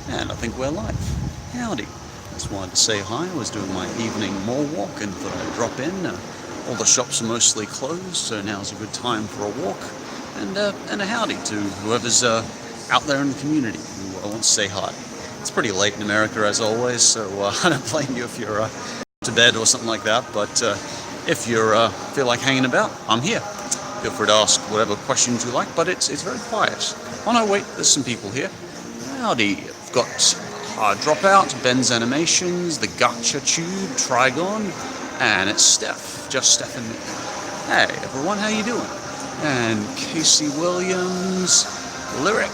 And I think we're live. Howdy. Just wanted to say hi. I was doing my evening mall walk and thought I'd drop in. All the shops are mostly closed, so now's a good time for a walk. And a howdy to whoever's out there in the community who wants to say hi. It's pretty late in America as always, so I don't blame you if you're to bed or something like that. But if you feel like hanging about, I'm here. Feel free to ask whatever questions you like, but it's very quiet. Oh no, wait, there's some people here. Howdy. I've got Dropout, Ben's Animations, The Gotcha Tube, Trigon, and it's Steph. Just Steph and me. Hey everyone, how you doing? And Casey Williams, Lyric,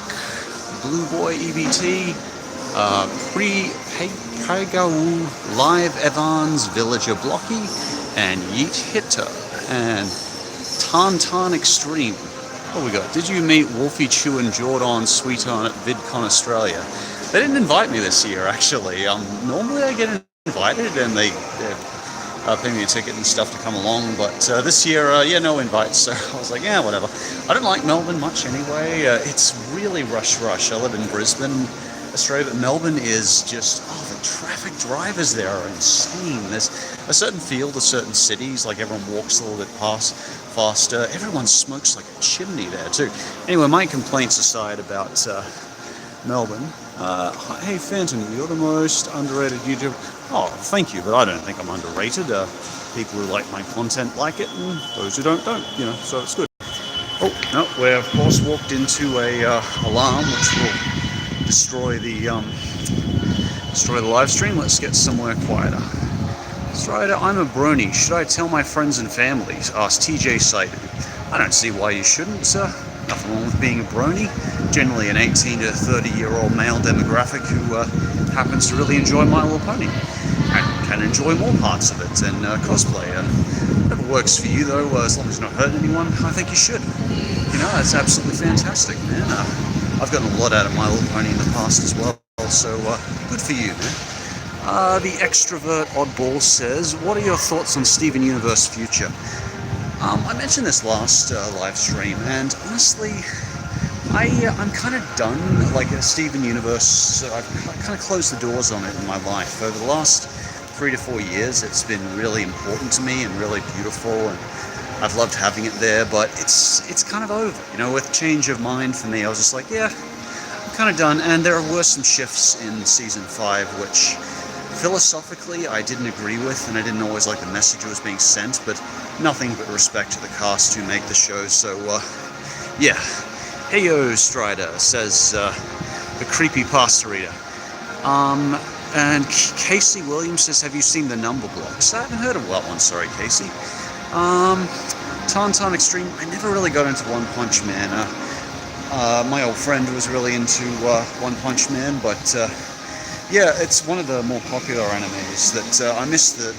Blue Boy EBT, Pagau, Live Evans, Villager Blocky, and Yeet Hitter, and Tauntaun Extreme. What we got? Did you meet Wolfie Chew and Jordan Sweeton at VidCon Australia? They didn't invite me this year, actually. Normally I get invited and they pay me a ticket and stuff to come along, but this year, yeah, no invites, so I was like, yeah, whatever. I don't like Melbourne much anyway. It's really rush. I live in Brisbane, Australia, but Melbourne is just, the traffic drivers there are insane. There's a certain feel to certain cities, like everyone walks a little bit faster. Everyone smokes like a chimney there too. Anyway, my complaints aside about Melbourne. Hey Phantom, you're the most underrated YouTuber. Oh, thank you, but I don't think I'm underrated. People who like my content like it, and those who don't, so it's good. Oh, no, we of course walked into a alarm which will destroy the live stream. Let's get somewhere quieter. Strider, I'm a brony. Should I tell my friends and family? Asked TJ Sighted. I don't see why you shouldn't, nothing wrong with being a brony. Generally an 18 to 30-year-old male demographic who happens to really enjoy My Little Pony and can enjoy more parts of it and cosplay. Whatever works for you, though, as long as you're not hurting anyone, I think you should. It's absolutely fantastic, man. I've gotten a lot out of My Little Pony in the past as well, so good for you, man. The extrovert oddball says, what are your thoughts on Steven Universe future? I mentioned this last live stream, and honestly, I'm kind of done. Like Steven Universe, I've kind of closed the doors on it in my life. Over the last 3 to 4 years, it's been really important to me and really beautiful, and I've loved having it there, but it's kind of over. With change of mind for me, I was just like, yeah, I'm kind of done. And there were some shifts in Season 5, which philosophically I didn't agree with, and I didn't always like the message that was being sent, but nothing but respect to the cast who make the show, so yeah. Heyo Strider says, the creepy pasta reader. And Casey Williams says, have you seen the number blocks? I haven't heard of that one, sorry Casey. Tauntaun Extreme, I never really got into One Punch Man. My old friend was really into One Punch Man, but yeah, it's one of the more popular animes that I missed the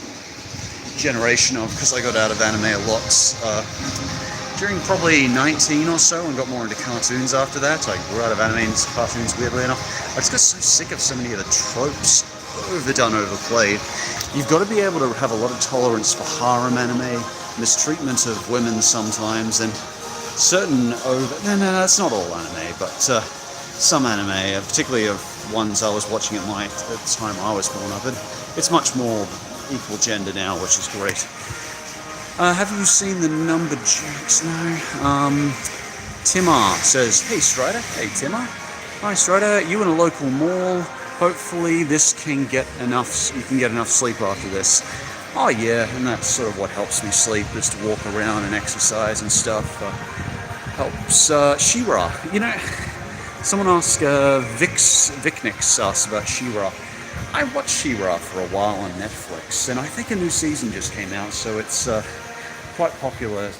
generation of, because I got out of anime a lot during probably 19 or so and got more into cartoons after that. I grew out of anime and cartoons, weirdly enough. I just got so sick of so many of the tropes, overdone, overplayed. You've got to be able to have a lot of tolerance for harem anime, mistreatment of women sometimes, and certain no, that's not all anime, but some anime, particularly of ones I was watching at the time I was born up in, it's much more equal gender now, which is great. Have you seen the number jacks? No. Timar says, hey Strider. Hey Timar. Hi Strider, you in a local mall. Hopefully this can get enough, you can get enough sleep after this. Oh yeah, and that's sort of what helps me sleep, is to walk around and exercise and stuff. Helps. She-Ra. Someone asked, Vicnix asked about She-Ra. I watched She-Ra for a while on Netflix, and I think a new season just came out, so it's quite popular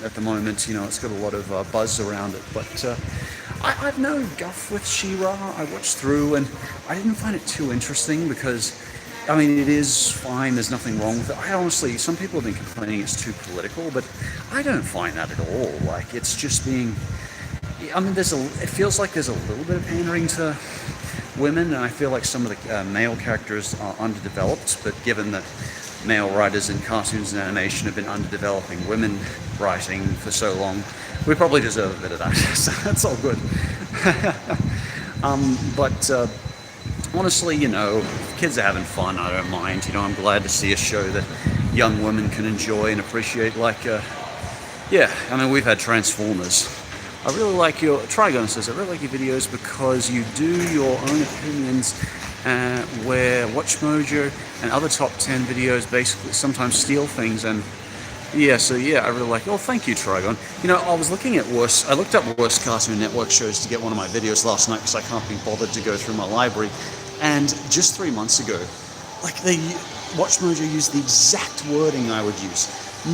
at the moment. It's got a lot of buzz around it, but I've no guff with She-Ra. I watched through, and I didn't find it too interesting because, it is fine, there's nothing wrong with it. I honestly, some people have been complaining it's too political, but I don't find that at all. Like, it's just being... it feels like there's a little bit of pandering to women, and I feel like some of the male characters are underdeveloped, but given that male writers in cartoons and animation have been underdeveloping women writing for so long, we probably deserve a bit of that, so that's all good. But honestly, you know, if kids are having fun, I don't mind. You know, I'm glad to see a show that young women can enjoy and appreciate. Like, yeah, I mean, we've had Transformers. I really like your, Trigon says, I really like your videos because you do your own opinions, where Watch Mojo and other top 10 videos basically sometimes steal things. And yeah, so yeah, I really like, oh, thank you, Trigon. You know, I was looking at I looked up worst Cartoon Network shows to get one of my videos last night because I can't be bothered to go through my library. And just 3 months ago, like, Watch Mojo used the exact wording I would use.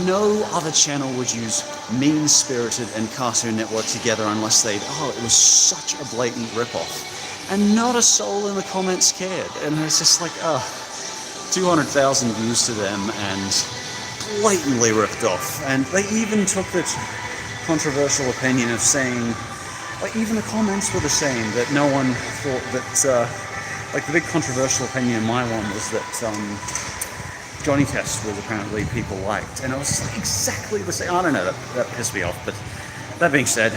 No other channel would use Mean-Spirited and Cartoon Network together unless it was such a blatant ripoff. And not a soul in the comments cared. And it's just like, 200,000 views to them and blatantly ripped off. And they even took the controversial opinion of saying, like, even the comments were the same, that no one thought that, like, the big controversial opinion in my one was that, Johnny Test was apparently people liked, and it was like exactly the same. I don't know, that pissed me off, but that being said,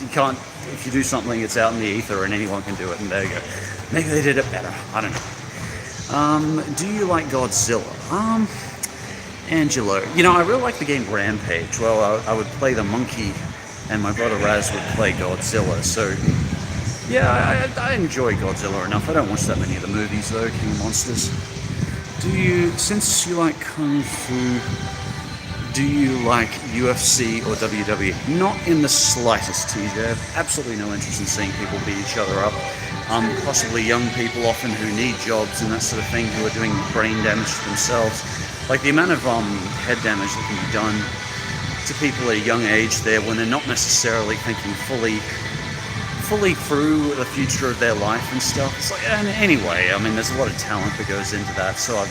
you can't, if you do something, it's out in the ether and anyone can do it, and there you go. Maybe they did it better, I don't know. Do you like Godzilla? Angelo, you know, I really like the game Rampage. Well, I would play the monkey, and my brother Raz would play Godzilla, so yeah, I enjoy Godzilla enough. I don't watch that many of the movies though, King of Monsters. Since you like Kung Fu, do you like UFC or WWE? Not in the slightest, TJ. I have absolutely no interest in seeing people beat each other up. Possibly young people often who need jobs and that sort of thing, who are doing brain damage to themselves. Like the amount of head damage that can be done to people at a young age there when they're not necessarily thinking fully through the future of their life and stuff. It's like, and anyway, I mean, there's a lot of talent that goes into that, so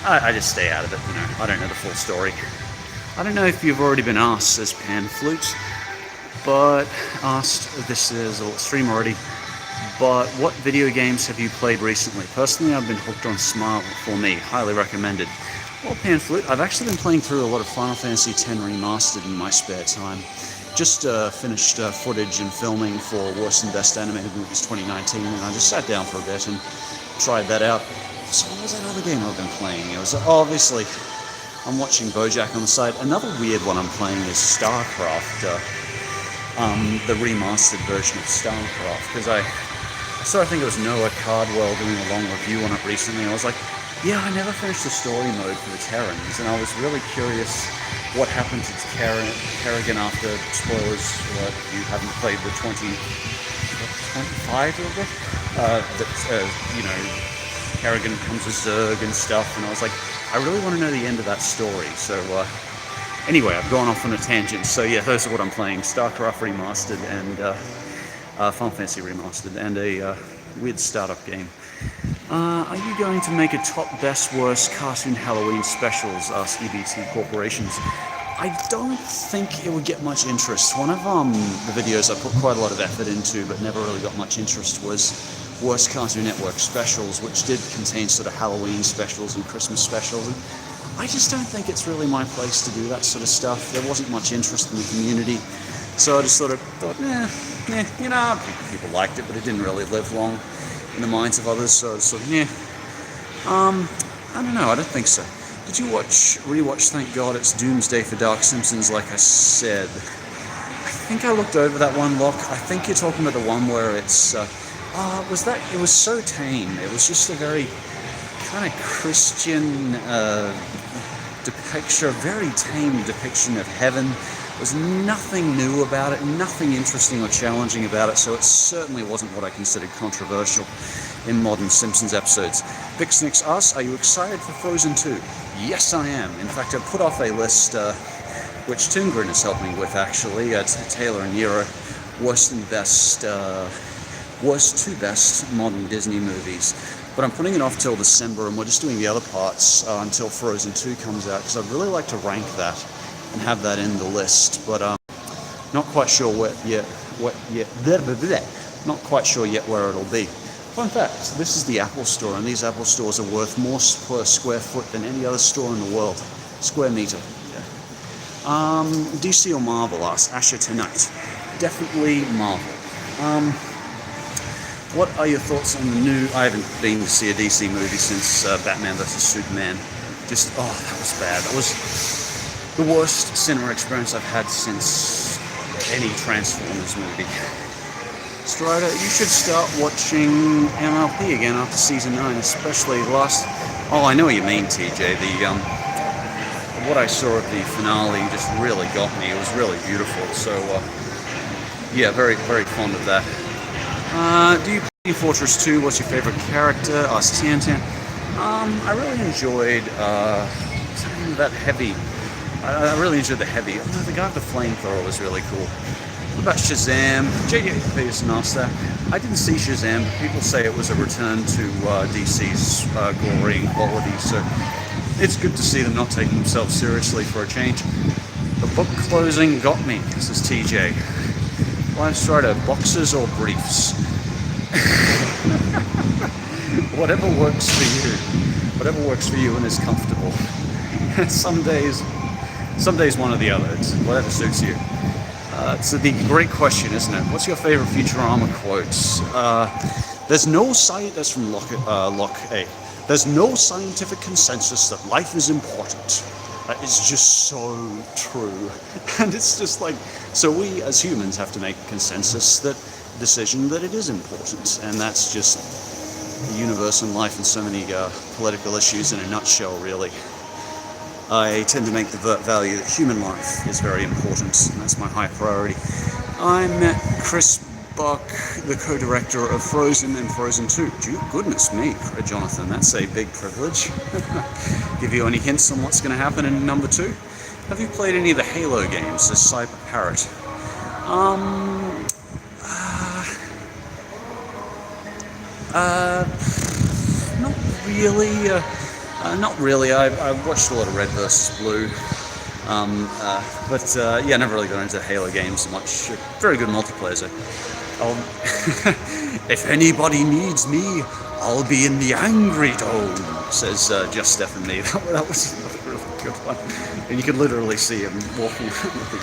I just stay out of it, you know. I don't know the full story. I don't know if you've already been asked, says Pan Flute, but this is a stream already, but what video games have you played recently? Personally, I've been hooked on Smile for me, highly recommended. Well, Pan Flute, I've actually been playing through a lot of Final Fantasy X Remastered in my spare time. Just finished footage and filming for Worst and Best Animated Movies 2019, and I just sat down for a bit and tried that out. So what was that other game I've been playing? It was, obviously, I'm watching BoJack on the side. Another weird one I'm playing is StarCraft, the remastered version of StarCraft, because I think it was Noah Cardwell doing a long review on it recently, and I was like, yeah, I never finished the story mode for the Terrans, and I was really curious what happened to Kerrigan after, spoilers, if you haven't played the 25 of it, you know, Kerrigan becomes a Zerg and stuff, and I was like, I really want to know the end of that story, so, anyway, I've gone off on a tangent, so yeah, those are what I'm playing, StarCraft Remastered, and, Final Fantasy Remastered, and a, weird startup game. Are you going to make a top, best, worst cartoon Halloween specials, asked EBT Corporations? I don't think it would get much interest. One of the videos I put quite a lot of effort into but never really got much interest was Worst Cartoon Network specials, which did contain sort of Halloween specials and Christmas specials. And I just don't think it's really my place to do that sort of stuff. There wasn't much interest in the community. So I just sort of thought, you know, people liked it, but it didn't really live long in the minds of others, so sort of, I don't know, I don't think so. Did you rewatch Thank God It's Doomsday for Dark Simpsons, like I said? I think I looked over that one, Locke. I think you're talking about the one where it's, it was so tame. It was just a very kind of Christian depiction, a very tame depiction of heaven. There was nothing new about it, nothing interesting or challenging about it, so it certainly wasn't what I considered controversial in modern Simpsons episodes. Bixnix asks, are you excited for Frozen 2? Yes, I am. In fact, I put off a list, which Toongren is helping with, actually. Taylor and Nero, worst two best modern Disney movies. But I'm putting it off till December, and we're just doing the other parts until Frozen 2 comes out, because I'd really like to rank that and have that in the list, but not quite sure not quite sure yet where it'll be. Fun fact, this is the Apple Store, and these Apple Stores are worth more per square foot than any other store in the world. Square meter. Yeah. DC or Marvel, asks Asher tonight. Definitely Marvel. What are your thoughts on the new? I haven't been to see a DC movie since Batman vs Superman. Just that was bad. That was the worst cinema experience I've had since any Transformers movie. Strider, you should start watching MLP again after season 9, especially the last. Oh, I know what you mean, TJ. The what I saw of the finale just really got me. It was really beautiful. So yeah, very very fond of that. Do you play Fortress 2? What's your favorite character? Asked Tiantian. I really enjoyed that heavy. I really enjoyed the heavy. Oh, the guy with the flamethrower was really cool. What about Shazam? J.J. Peterson asked that. I didn't see Shazam, but people say it was a return to DC's glory and quality, so it's good to see them not taking themselves seriously for a change. The book closing got me, says TJ. Live Strider, boxers or briefs? Whatever works for you. Whatever works for you and is comfortable. Some days one or the other. It's whatever suits you. It's the great question, isn't it? What's your favorite Futurama quotes? There's no science. That's from Lock A. There's no scientific consensus that life is important. That is just so true, and it's just like so. We as humans have to make a consensus decision that it is important, and that's just the universe and life and so many political issues in a nutshell, really. I tend to make the value that human life is very important, and that's my high priority. I met Chris Buck, the co-director of Frozen and Frozen 2. Goodness me, Jonathan, that's a big privilege. Give you any hints on what's going to happen in number 2? Have you played any of the Halo games, says Cyber Parrot? Not really. Not really. I've watched a lot of Red vs. Blue, but yeah, never really got into Halo games so much. Very good multiplayer. So if anybody needs me, I'll be in the Angry Dome, says Just Stephen Me. That was a really good one. And you could literally see him walking with the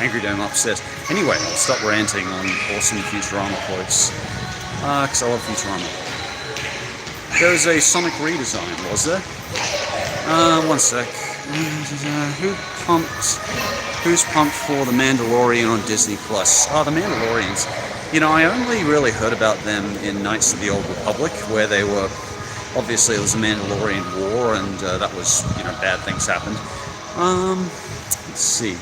Angry Dome upstairs. Anyway, I'll stop ranting on awesome Futurama quotes, because I love Futurama. There was a Sonic redesign, was there? One sec. Who's pumped for The Mandalorian on Disney Plus? Oh, The Mandalorians. You know, I only really heard about them in Knights of the Old Republic, where they were, obviously there was a Mandalorian war, and that was, bad things happened. Let's see.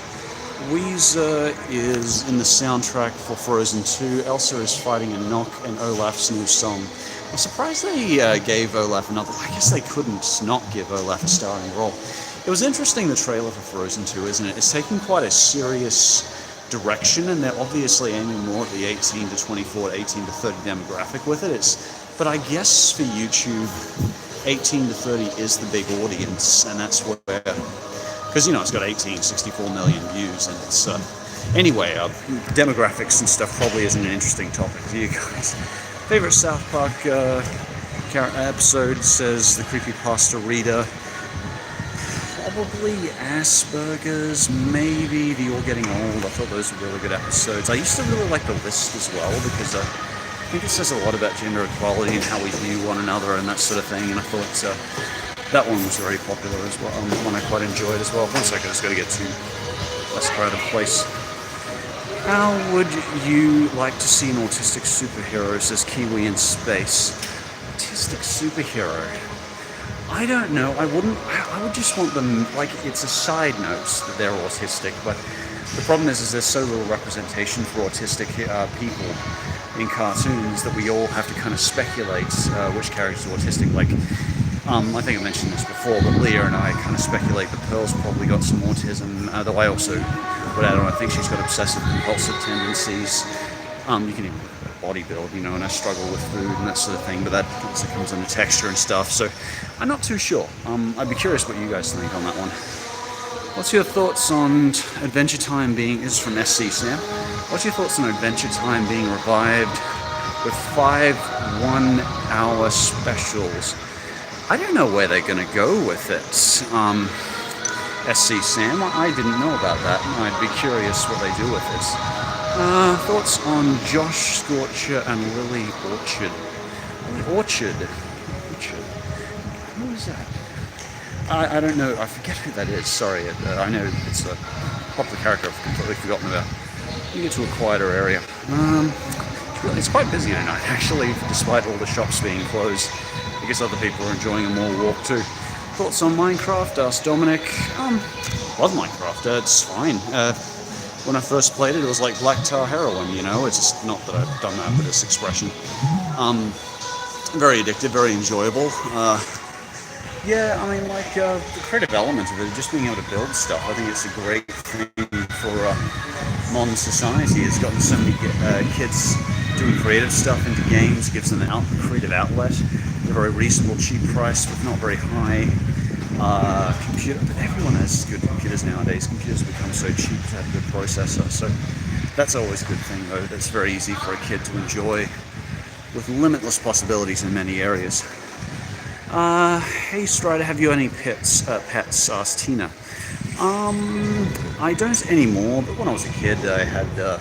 Weezer is in the soundtrack for Frozen 2. Elsa is fighting a knock, and Olaf's new song. I'm surprised they gave Olaf another. I guess they couldn't not give Olaf a starring role. It was interesting, the trailer for Frozen 2, isn't it? It's taking quite a serious direction, and they're obviously aiming more at the 18 to 24 to 18 to 30 demographic with it. But I guess for YouTube, 18 to 30 is the big audience, and that's where, because it's got 64 million views, and it's anyway, demographics and stuff probably isn't an interesting topic for you guys. Favorite South Park episode, says the creepypasta reader. Probably Asperger's, maybe the You're Getting Old. I thought those were really good episodes. I used to really like The List as well, because I think it says a lot about gender equality and how we view one another and that sort of thing, and I thought that one was very popular as well, one I quite enjoyed as well. One second, I just got to get to a less crowded place. How would you like to see an autistic superhero, says Kiwi in Space? Autistic superhero? I don't know. I would just want them, like, it's a side note that they're autistic, but the problem is there's so little representation for autistic people in cartoons that we all have to kind of speculate which characters are autistic. Like, I think I mentioned this before, but Leah and I kind of speculate that Pearl's probably got some autism, though I also would add on, I think she's got obsessive compulsive tendencies. You can even body build, and I struggle with food and that sort of thing, but that also comes into texture and stuff, so I'm not too sure. I'd be curious what you guys think on that one. What's your thoughts on Adventure Time being, this is from SC Sam, what's your thoughts on Adventure Time being revived with 5 one-hour specials? I don't know where they're going to go with it. SC Sam, I didn't know about that, and I'd be curious what they do with it. Thoughts on Josh Scorcher and Lily Orchard? Orchard. Who is that? I don't know. I forget who that is. Sorry. I know it's a popular character I've completely forgotten about. You get to a quieter area. It's quite busy tonight, actually, despite all the shops being closed. I guess other people are enjoying a more walk too. Thoughts on Minecraft? Asked Dominic. Love Minecraft. It's fine. When I first played it, it was like black tar heroin, you know? It's just not that I've done that with this expression. Very addictive, very enjoyable. Yeah, I mean, like, the creative element of it, just being able to build stuff, I think it's a great thing for modern society. It's gotten so many kids doing creative stuff into games, gives them a creative outlet at a very reasonable, cheap price with not very high computer. But everyone has good computers nowadays. Computers become so cheap to have a good processor. So that's always a good thing, though. That's very easy for a kid to enjoy with limitless possibilities in many areas. Hey Strider, have you any pets? Asked Tina. I don't anymore, but when I was a kid, I had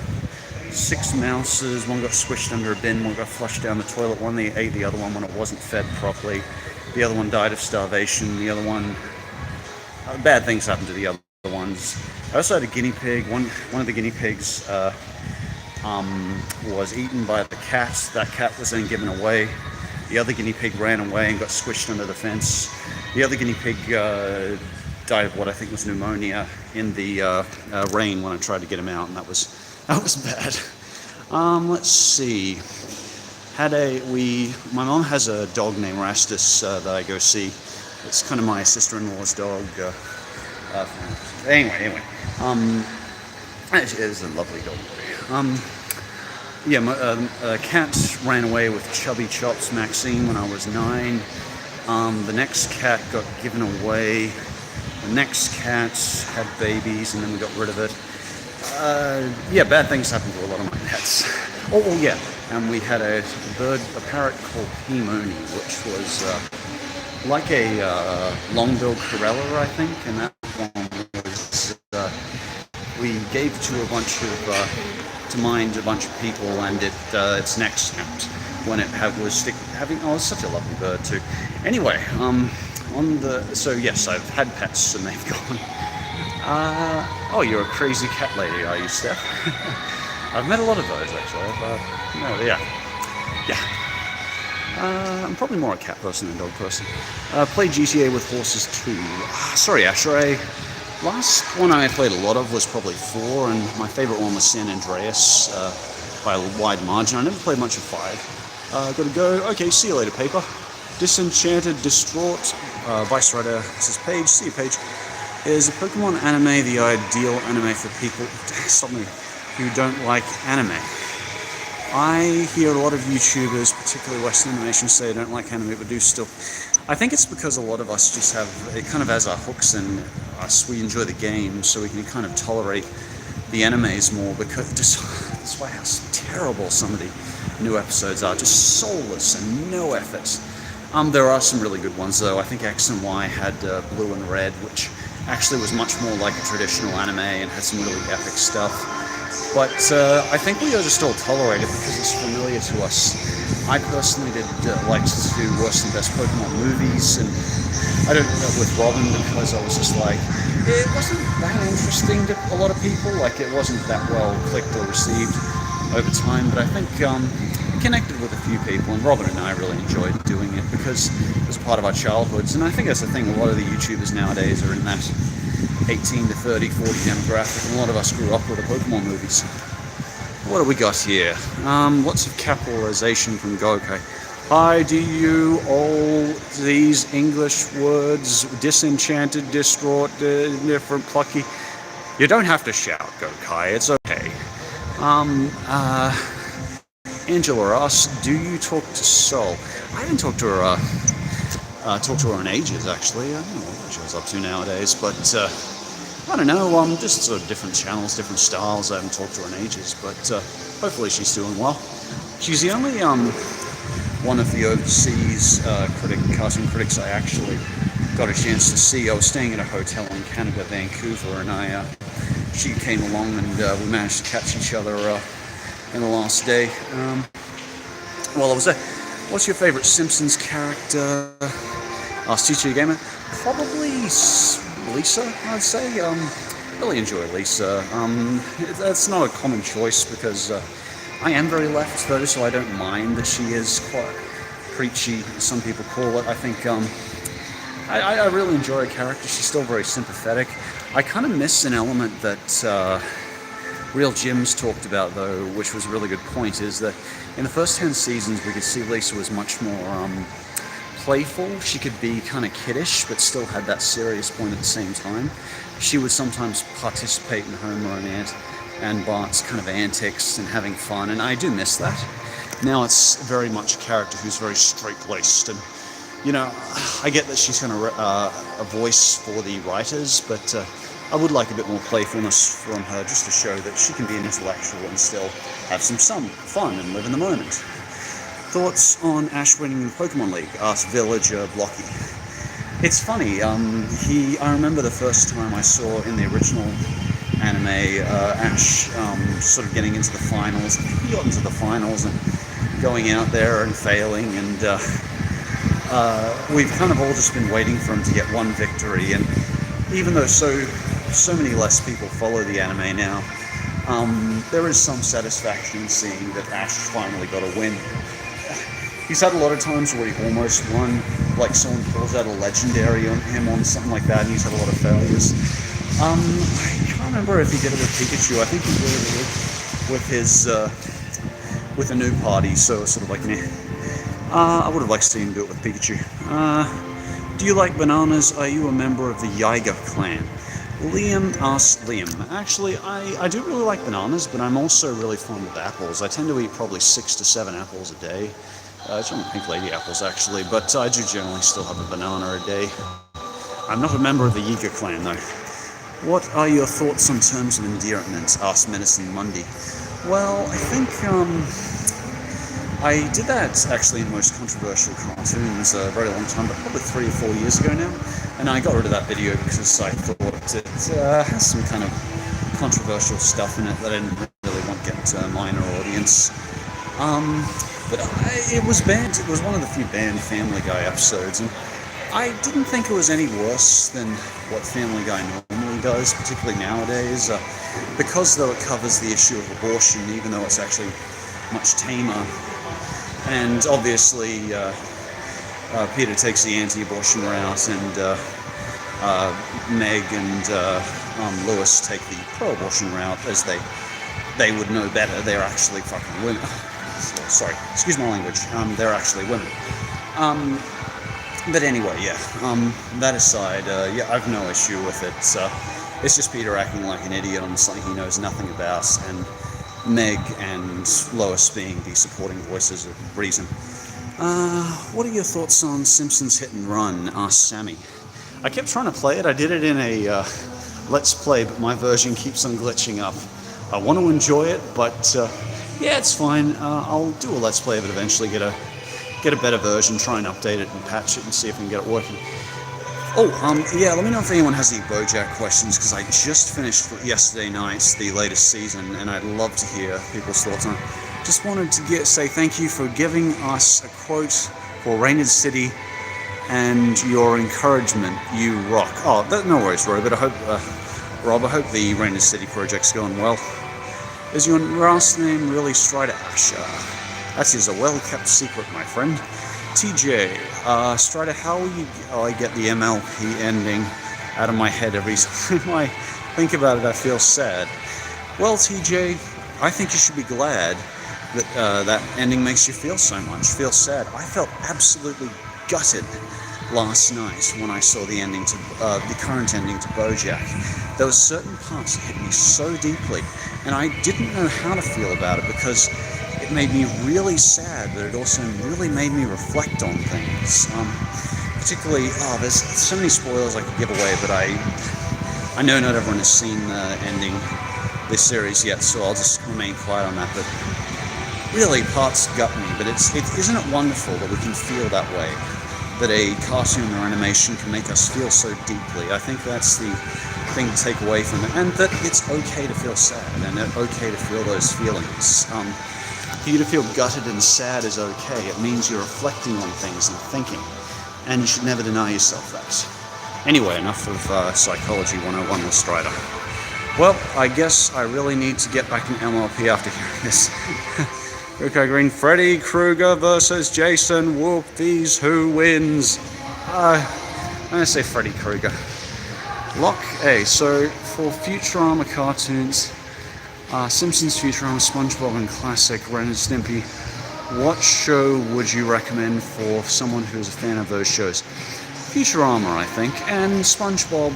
6 mouses. One got squished under a bin, one got flushed down the toilet, one they ate the other one when it wasn't fed properly. The other one died of starvation. The other one, bad things happened to the other ones. I also had a guinea pig. One of the guinea pigs was eaten by the cat. That cat was then given away. The other guinea pig ran away and got squished under the fence. The other guinea pig died of what I think was pneumonia in the rain when I tried to get him out, and that was bad. Let's see. My mom has a dog named Rastus that I go see. It's kind of my sister-in-law's dog. Anyway. It is a lovely dog. Yeah, my cat ran away with Chubby Chops Maxine when I was 9. The next cat got given away. The next cat had babies, and then we got rid of it. Yeah, bad things happen to a lot of my pets. Oh yeah, and we had a parrot called Pimoni, which was like a long-billed Corella, I think, and that one was we gave to a bunch of people, and its neck snapped when it was having. Oh, it's such a lovely bird too. Anyway, so yes, I've had pets and they've gone. Oh, you're a crazy cat lady, are you, Steph? I've met a lot of those actually. I'm probably more a cat person than a dog person. Played GTA with horses too. Sorry, Asher. Last one I played a lot of was probably 4, and my favorite one was San Andreas by a wide margin. I never played much of 5. Gotta go. Okay, see you later, paper. Disenchanted, Distraught, Vice Rider, this is Paige, see you, Paige. Is a Pokemon anime the ideal anime for people who don't like anime? I hear a lot of YouTubers, particularly Western animation, say they don't like anime, but do still. I think it's because a lot of us just have it kind of as our hooks, and us, we enjoy the game, so we can kind of tolerate the animes more, because despite how terrible some of the new episodes are, just soulless and no effort. There are some really good ones though. I think X and Y had Blue and Red, which actually was much more like a traditional anime and had some really epic stuff. But I think we ought to still tolerate it because it's familiar to us. I personally did like to do worst and best Pokemon movies, and I don't know with Robin, because I was just like, it wasn't that interesting to a lot of people. Like, it wasn't that well clicked or received over time. But I think it connected with a few people, and Robin and I really enjoyed doing it because it was part of our childhoods. And I think that's the thing, a lot of the YouTubers nowadays are in that 18 to 30, 40 demographic, and a lot of us grew up with the Pokemon movies. What do we got here? Lots of capitalization from Gokai. Hi, do you all these English words, disenchanted, distraught, different, plucky? You don't have to shout, Gokai, it's okay. Angela asks, do you talk to Sol? I haven't talked to her in ages, actually. I don't know what she was up to nowadays, but I don't know, just sort of different channels, different styles. I haven't talked to her in ages, but hopefully she's doing well. She's the only one of the overseas cartoon critics I actually got a chance to see. I was staying at a hotel in Canada, Vancouver, and she came along and we managed to catch each other in the last day. While I was there, what's your favorite Simpsons character? Asked TJ Gamer. Probably Lisa, I'd say. Really enjoy Lisa. That's not a common choice because I am very left though, so I don't mind that she is quite preachy, as some people call it. I think I really enjoy her character. She's still very sympathetic. I kind of miss an element that Real Jim's talked about though, which was a really good point, is that in the first 10 seasons we could see Lisa was much more playful. She could be kind of kiddish, but still had that serious point at the same time. She would sometimes participate in Homer and Bart's kind of antics and having fun, and I do miss that. Now it's very much a character who's very straight-laced, and you know, I get that she's kind of a voice for the writers, but I would like a bit more playfulness from her, just to show that she can be an intellectual and still have some fun and live in the moment. Thoughts on Ash winning the Pokemon League? Asked Villager Blocky. It's funny, I remember the first time I saw in the original anime Ash sort of getting into the finals. He got into the finals and going out there and failing, and we've kind of all just been waiting for him to get one victory, and even though so many less people follow the anime now, there is some satisfaction in seeing that Ash finally got a win. He's had a lot of times where he almost won, like someone pulls out a legendary on him on something like that, and he's had a lot of failures. I can't remember if he did it with Pikachu. I think he did it with his with a new party, so it's sort of like meh. I would have liked to see him do it with Pikachu. Do you like bananas? Are you a member of the Yiga clan? Liam asked Liam. Actually, I do really like bananas, but I'm also really fond of apples. I tend to eat probably 6 to 7 apples a day. It's only pink lady apples actually, but I do generally still have a banana a day. I'm not a member of the Yiga clan though. What are your thoughts on terms of endearment? Asked Medicine Monday. Well, I think I did that actually in Most Controversial Cartoons a very long time, but probably 3 or 4 years ago now. And I got rid of that video because I thought it has some kind of controversial stuff in it that I didn't really want to get a minor audience. But it was banned. It was one of the few banned Family Guy episodes, and I didn't think it was any worse than what Family Guy normally does, particularly nowadays, because though it covers the issue of abortion, even though it's actually much tamer. And obviously, Peter takes the anti-abortion route, and Meg and Lewis take the pro-abortion route, as they would know better. They're actually fucking women. Sorry, excuse my language. They're actually women. But anyway, yeah. That aside, yeah, I've no issue with it. It's just Peter acting like an idiot on something he knows nothing about, and Meg and Lois being the supporting voices of reason. What are your thoughts on Simpsons Hit and Run? Asked Sammy. I kept trying to play it. I did it in a Let's Play, but my version keeps on glitching up. I want to enjoy it, but yeah, it's fine. I'll do a Let's Play of it eventually, get a better version, try and update it and patch it and see if we can get it working. Oh, yeah, let me know if anyone has any BoJack questions, because I just finished yesterday night the latest season, and I'd love to hear people's thoughts on it. Just wanted to say thank you for giving us a quote for Rained City and your encouragement. You rock. Oh, no worries, Robert. Rob, I hope the Rained City project's going well. Is your last name really Strider Ash? That is a well-kept secret, my friend. TJ, Strider, how will you... Oh, I get the MLP ending out of my head every time I think about it. I feel sad. Well, TJ, I think you should be glad that that ending makes you feel so much. Feel sad. I felt absolutely gutted last night when I saw the ending to the current ending to BoJack. There were certain parts that hit me so deeply, and I didn't know how to feel about it, because it made me really sad, but it also really made me reflect on things. Particularly, there's so many spoilers I could give away, but I know not everyone has seen the ending this series yet, so I'll just remain quiet on that. But really, parts gut me. But isn't it wonderful that we can feel that way? That a cartoon or animation can make us feel so deeply. I think that's the thing to take away from it, and that it's okay to feel sad, and it's okay to feel those feelings. For you to feel gutted and sad is okay. It means you're reflecting on things and thinking, and you should never deny yourself that. Anyway, enough of Psychology 101 with Strider. Well, I guess I really need to get back in MLP after hearing this. Okay, Green, Freddy Krueger versus Jason Voorhees, who wins? I'm going to say Freddy Krueger. Lock A. So, for Futurama cartoons, Simpsons, Futurama, SpongeBob, and classic Ren and Stimpy, what show would you recommend for someone who's a fan of those shows? Futurama, I think, and SpongeBob,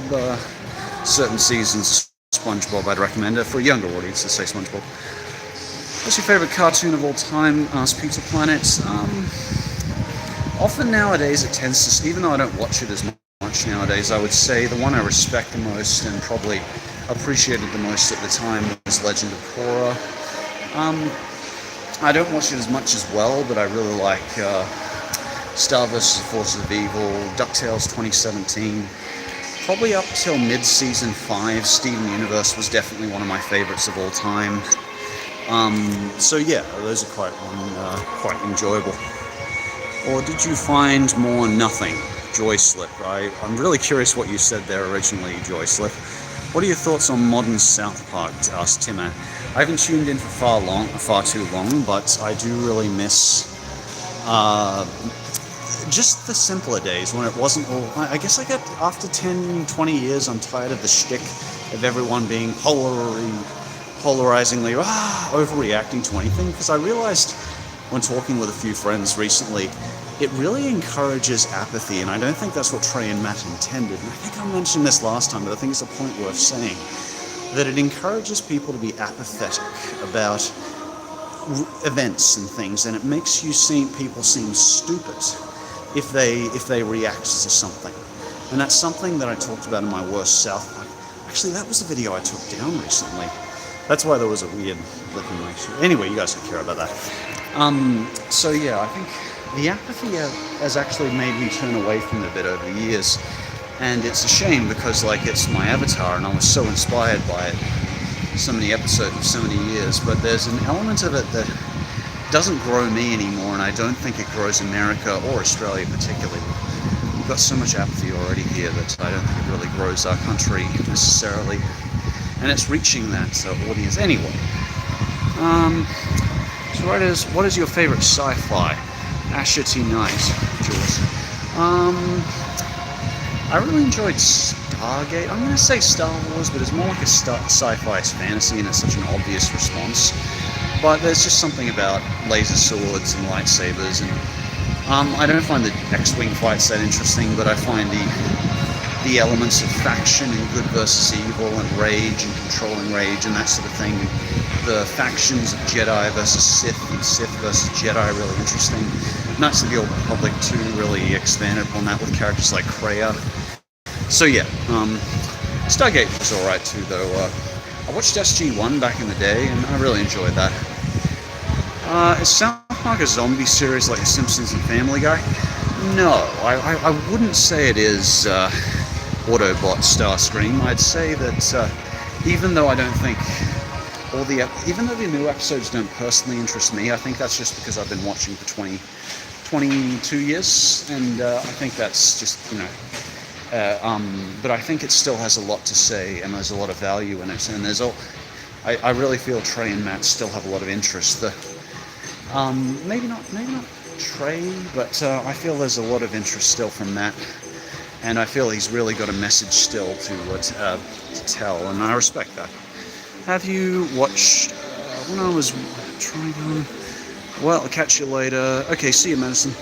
certain seasons of SpongeBob I'd recommend it for a younger audience, let's say SpongeBob. What's your favourite cartoon of all time? Ask Pizza Planet. Often nowadays it tends to, even though I don't watch it as much nowadays, I would say the one I respect the most and probably appreciated the most at the time was Legend of Korra. I don't watch it as much as well, but I really like Star vs. the Forces of Evil, DuckTales 2017. Probably up till mid-season 5, Steven Universe was definitely one of my favorites of all time. So yeah, those are quite enjoyable. Or did you find more nothing? Joy Slip. I'm really curious what you said there originally, Joy Slip. What are your thoughts on modern South Park? Asked Tim. I haven't tuned in for far too long, but I do really miss just the simpler days when it wasn't all. I guess I get after 10, 20 years, I'm tired of the shtick of everyone being polarizingly overreacting to anything, because I realized when talking with a few friends recently, it really encourages apathy, and I don't think that's what Trey and Matt intended. And I think I mentioned this last time, but I think it's a point worth saying, that it encourages people to be apathetic about events and things, and it makes people seem stupid if they react to something. And that's something that I talked about in my worst South Park. Actually, that was the video I took down recently. That's why there was a weird blip in my shoe. Anyway, you guys don't care about that. So yeah, I think the apathy has actually made me turn away from it a bit over the years. And it's a shame because it's my avatar and I was so inspired by it. So many episodes of so many years, but there's an element of it that doesn't grow me anymore, and I don't think it grows America or Australia particularly. We've got so much apathy already here that I don't think it really grows our country necessarily. And it's reaching that audience anyway. So what is your favorite sci-fi? Asher T. Knight, Jules. I really enjoyed Stargate. I'm going to say Star Wars, but it's more like a sci-fi. It's fantasy, and it's such an obvious response. But there's just something about laser swords and lightsabers, and I don't find the X-Wing fights that interesting, but I find the elements of faction and good versus evil and rage and controlling rage and that sort of thing. The factions of Jedi versus Sith and Sith versus Jedi are really interesting. Knights of the Old Republic 2 really expanded upon that with characters like Kreia. So yeah, Stargate was alright too though. I watched SG-1 back in the day and I really enjoyed that. Is South Park a zombie series like The Simpsons and Family Guy? No, I wouldn't say it is Autobot Starscream. I'd say that even though I don't think even though the new episodes don't personally interest me, I think that's just because I've been watching for 22 years, and I think that's just, but I think it still has a lot to say, and there's a lot of value in it, and I really feel Trey and Matt still have a lot of interest. Maybe not Trey, but I feel there's a lot of interest still from Matt, and I feel he's really got a message still to tell, and I respect that. Have you watched, when I was trying to, well, I'll catch you later. Okay, see you, Madison.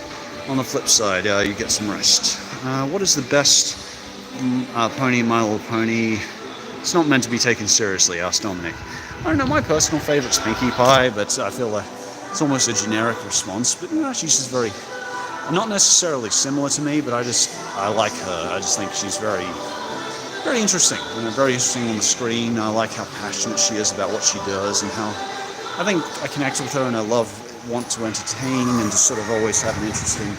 On the flip side, you get some rest. What is the best pony, My Little Pony? It's not meant to be taken seriously, asked Dominic. I don't know, my personal favorite's Pinkie Pie, but I feel like it's almost a generic response. But she's just very, not necessarily similar to me, but I like her. I just think she's very interesting, very interesting on the screen. I like how passionate she is about what she does, and how I think I connect with her, and I want to entertain and to sort of always have an interesting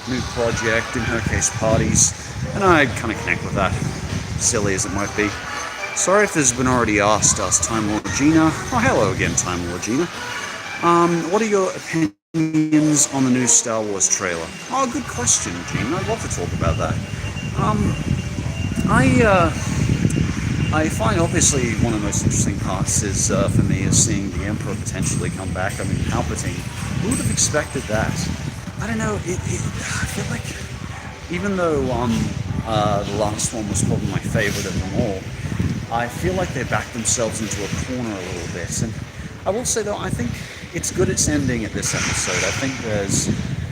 new project, in her case parties, and I kind of connect with that, silly as it might be. Sorry if this has been already asked us, Time Lord Gina. Oh, hello again, Time Lord Gina. What are your opinions on the new Star Wars trailer? Oh, good question, Gina. I'd love to talk about that. I find obviously one of the most interesting parts is for me is seeing the Emperor potentially come back. I mean, Palpatine. Who would have expected that? I don't know. I feel like even though the last one was probably my favorite of them all, I feel like they backed themselves into a corner a little bit. And I will say though, I think it's good it's ending at this episode. I think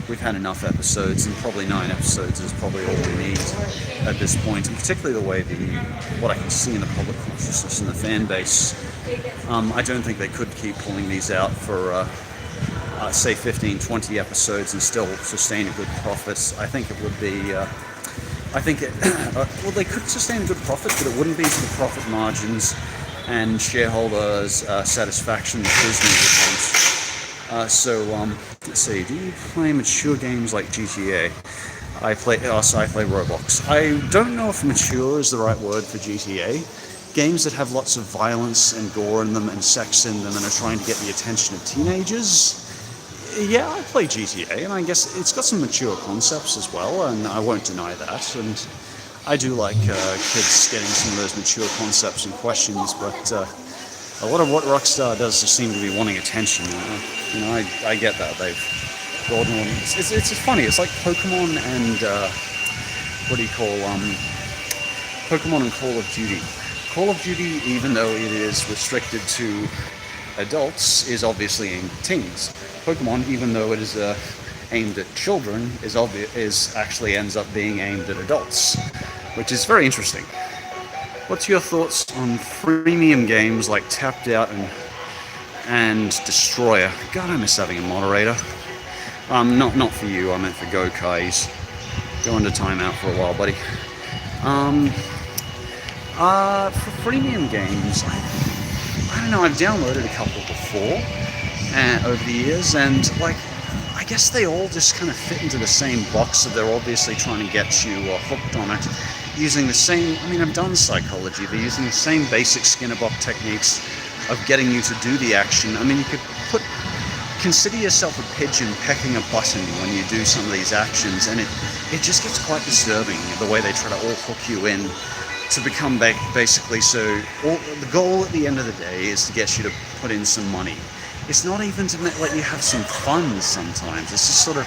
we've had enough episodes, and probably 9 episodes is probably all we need at this point, and particularly the way what I can see in the public consciousness and the fan base. I don't think they could keep pulling these out for say 15, 20 episodes and still sustain a good profit. I think it would be well, they could sustain a good profit, but it wouldn't be to the profit margins and shareholders' satisfaction that Disney would want. Let's see. Do you play mature games like GTA? I play Roblox. I don't know if mature is the right word for GTA. Games that have lots of violence and gore in them and sex in them and are trying to get the attention of teenagers. Yeah, I play GTA, and I guess it's got some mature concepts as well, and I won't deny that. And I do like kids getting some of those mature concepts and questions, but a lot of what Rockstar does just seem to be wanting attention. I get that. They've gotten on. It's funny. It's like Pokemon and Pokemon and Call of Duty. Call of Duty, even though it is restricted to adults, is obviously aimed at teens. Pokemon, even though it is aimed at children, is actually ends up being aimed at adults, which is very interesting. What's your thoughts on freemium games like Tapped Out and Destroyer? God, I miss having a moderator. Not for you. I meant for Go-Kais. Go into timeout for a while, buddy. For freemium games, I don't know. I've downloaded a couple before. Over the years, and I guess they all just kind of fit into the same box of they're obviously trying to get you hooked on it using the same, I've done psychology, they're using the same basic Skinner-Bock techniques of getting you to do the action. You could consider yourself a pigeon pecking a button when you do some of these actions, and it just gets quite disturbing the way they try to all hook you in to become basically, so the goal at the end of the day is to get you to put in some money. It's not even to let you have some fun sometimes. It's just sort of,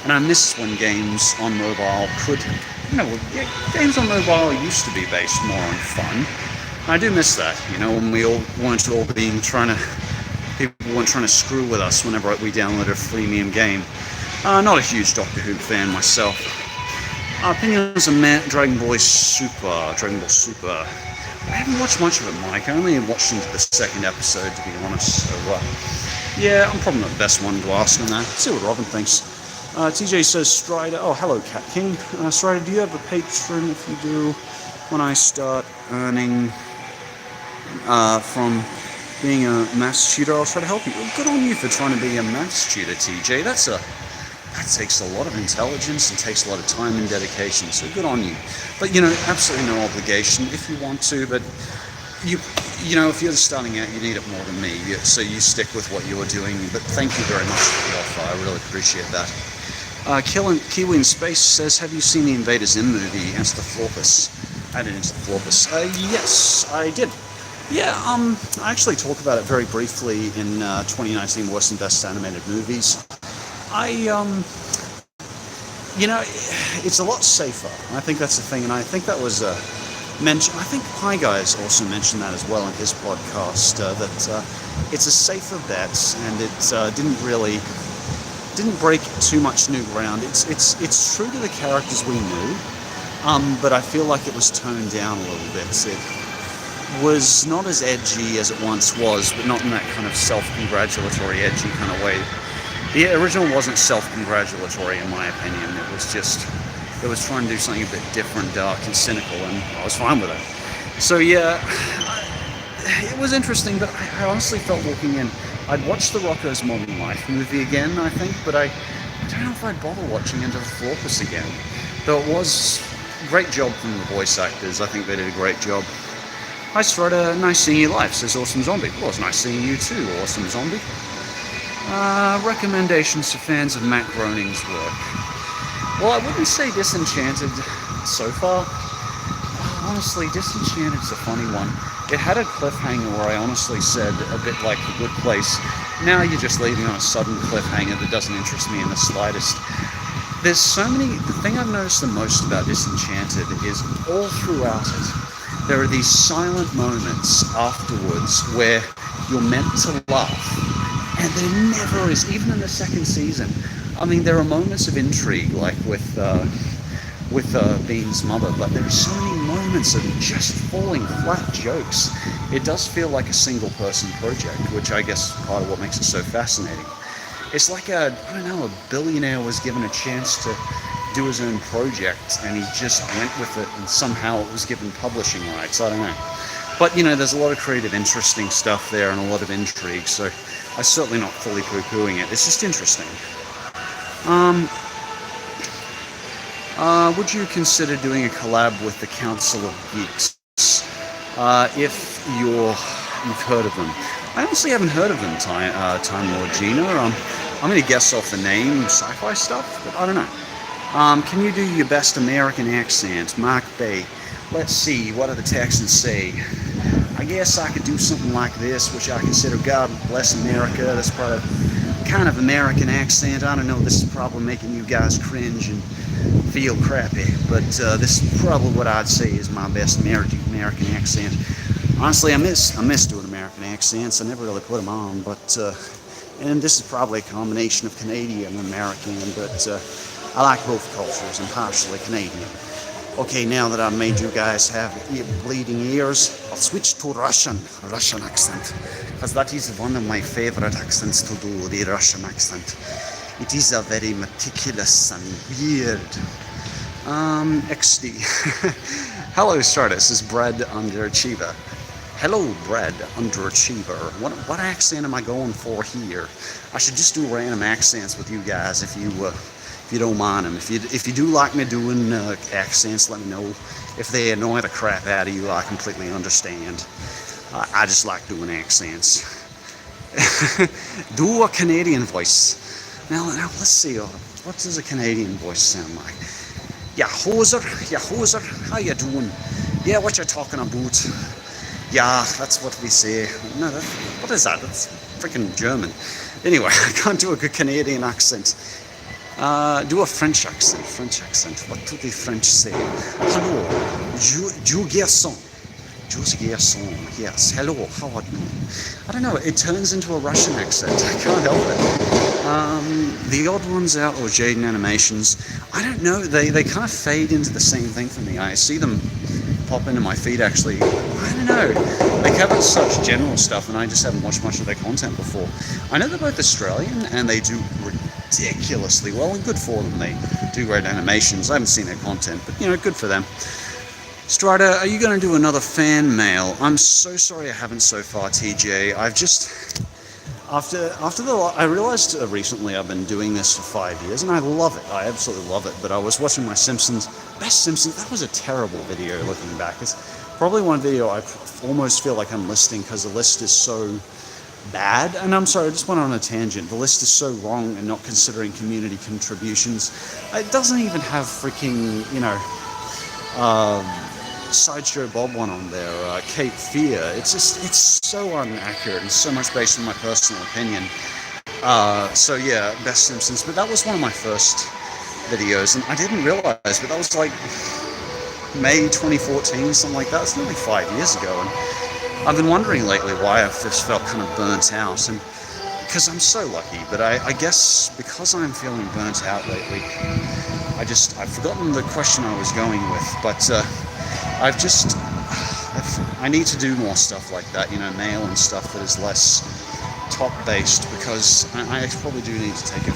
and I miss when games on mobile games on mobile used to be based more on fun. I do miss that, when we all weren't people weren't trying to screw with us whenever we downloaded a freemium game. Not a huge Doctor Who fan myself. Opinions on Dragon Ball Super. I haven't watched much of it, Mike. I only watched into the 2nd episode, to be honest. So, yeah, I'm probably not the best one to ask on that. Let's see what Robin thinks. TJ says, Strider. Oh, hello, Cat King. Strider, do you have a Patreon? If you do, when I start earning from being a maths tutor, I'll try to help you. Well, good on you for trying to be a maths tutor, TJ. That takes a lot of intelligence and takes a lot of time and dedication, so good on you. But, absolutely no obligation if you want to, but if you're starting out, you need it more than me, so you stick with what you're doing. But thank you very much for the offer. I really appreciate that. Kiwi in Space says, have you seen the Invader Zim movie, Enter the Florpus? Added into the Florpus. Yes, I did. Yeah, I actually talk about it very briefly in 2019 Worst and Best Animated Movies. It's a lot safer. I think that's the thing, and I think that was mentioned. I think Pie Guys also mentioned that as well in his podcast, that it's a safer bet, and it didn't break too much new ground. It's true to the characters we knew, but I feel like it was toned down a little bit. It was not as edgy as it once was, but not in that kind of self-congratulatory, edgy kind of way. The original wasn't self-congratulatory, in my opinion. It was trying to do something a bit different, dark, and cynical, and I was fine with it. So yeah, it was interesting, but I honestly felt walking in, I'd watched the Rocko's Modern Life movie again, I think, but I don't know if I'd bother watching Enter the Florpus again. Though it was a great job from the voice actors. I think they did a great job. Hi Strider, nice seeing you live, says Awesome Zombie. Well, it's nice seeing you too, Awesome Zombie. Recommendations to fans of Matt Groening's work. Well, I wouldn't say Disenchanted so far. Honestly, Disenchanted's a funny one. It had a cliffhanger where I honestly said, a bit like The Good Place, now you're just leaving on a sudden cliffhanger that doesn't interest me in the slightest. There's so many, the thing I've noticed the most about Disenchanted is all throughout it, there are these silent moments afterwards where you're meant to laugh, and there never is, even in the second season. I mean, there are moments of intrigue, like with Bean's mother, but there are so many moments of just falling flat jokes. It does feel like a single person project, which I guess is part of what makes it so fascinating. It's like a billionaire was given a chance to do his own project, and he just went with it, and somehow it was given publishing rights. I don't know. But, there's a lot of creative, interesting stuff there, and a lot of intrigue, so I'm certainly not fully poo-pooing it. It's just interesting. Would you consider doing a collab with the Council of Geeks? If you've heard of them. I honestly haven't heard of them, Time Lord Gina. I'm going to guess off the name, sci-fi stuff, but I don't know. Can you do your best American accent? Mark Bay. Let's see, what do the Texans say? I guess I could do something like this, which I consider God bless America. That's probably kind of American accent. I don't know, this is probably making you guys cringe and feel crappy, but this is probably what I'd say is my best American accent. Honestly, I miss doing American accents. I never really put them on, but and this is probably a combination of Canadian and American, but I like both cultures. I'm partially Canadian. Okay, now that I've made you guys have bleeding ears, I'll switch to Russian accent, because that is one of my favorite accents to do, the Russian accent. It is a very meticulous and weird. XD. Hello, Stardust. This is Bread Underachiever. Hello, Bread Underachiever. What accent am I going for here? I should just do random accents with you guys if you don't mind them. If you do like me doing accents, let me know. If they annoy the crap out of you, I completely understand. I just like doing accents. Do a Canadian voice. Now let's see, what does a Canadian voice sound like? Yeah, hoser, how you doing? Yeah, what you talking about? Yeah, that's what we say. No, what is that? That's freaking German. Anyway, I can't do a good Canadian accent. Do a French accent. What do the French say? Hello, je garçon. Yes, hello, how are you? I don't know, it turns into a Russian accent. I can't help it. The odd ones out, or Jaden Animations, I don't know, they kind of fade into the same thing for me. I see them pop into my feed actually. I don't know, they cover such general stuff and I just haven't watched much of their content before. I know they're both Australian and they do ridiculously well, and good for them. They do great animations. I haven't seen their content, but good for them. Strider, are you going to do another fan mail? I'm so sorry I haven't so far, TJ. I've just, I realized recently I've been doing this for 5 years, and I love it. I absolutely love it. But I was watching my Best Simpsons. That was a terrible video looking back. It's probably one video I almost feel like I'm listing because the list is so bad. And I'm sorry, I just went on a tangent. The list is so wrong and not considering community contributions. It doesn't even have freaking, Sideshow Bob one on there, Cape Fear. It's so inaccurate and so much based on my personal opinion. So yeah, Best Simpsons. But that was one of my first videos, and I didn't realize, but that was like May 2014, something like that. It's nearly 5 years ago, and I've been wondering lately why I've just felt kind of burnt out, and because I'm so lucky, but I guess because I'm feeling burnt out lately, I've forgotten the question I was going with, but I need to do more stuff like that, mail and stuff that is less top-based, because I probably do need to take a